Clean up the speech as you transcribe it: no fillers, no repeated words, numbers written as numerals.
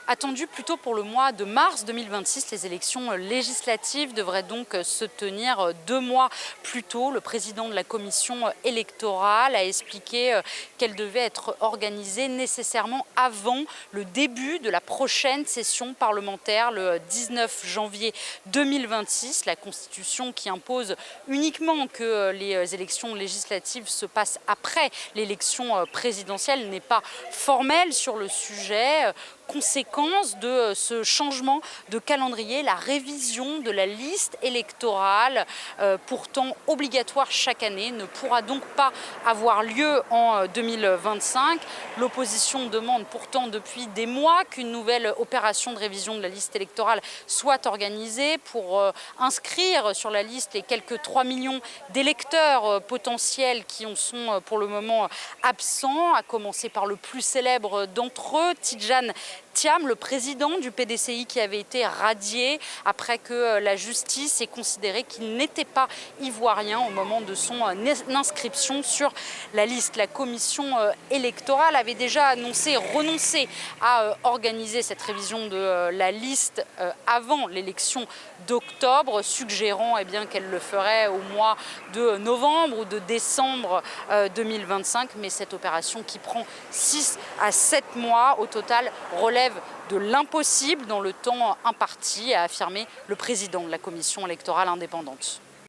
Attendu plutôt pour le mois de mars 2026, les élections législatives devraient donc se tenir 2 mois plus tôt. Le président de la commission électorale a expliqué qu'elle devait être organisée nécessairement avant le début de la prochaine session parlementaire, le 19 janvier 2026. La Constitution qui impose uniquement que les élections législatives se passent après l'élection présidentielle n'est pas formelle sur le sujet. Conséquence de ce changement de calendrier, la révision de la liste électorale, pourtant obligatoire chaque année, ne pourra donc pas avoir lieu en 2025. L'opposition demande pourtant depuis des mois qu'une nouvelle opération de révision de la liste électorale soit organisée pour inscrire sur la liste les quelques 3 millions d'électeurs potentiels qui en sont pour le moment absents, à commencer par le plus célèbre d'entre eux, Tidjane Thiam, le président du PDCI, qui avait été radié après que la justice ait considéré qu'il n'était pas ivoirien au moment de son inscription sur la liste. La commission électorale avait déjà annoncé renoncer à organiser cette révision de la liste avant l'élection d'octobre, suggérant qu'elle le ferait au mois de novembre ou de décembre 2025. Mais cette opération qui prend 6 à 7 mois au total relève de l'impossible dans le temps imparti, a affirmé le président de la commission électorale indépendante.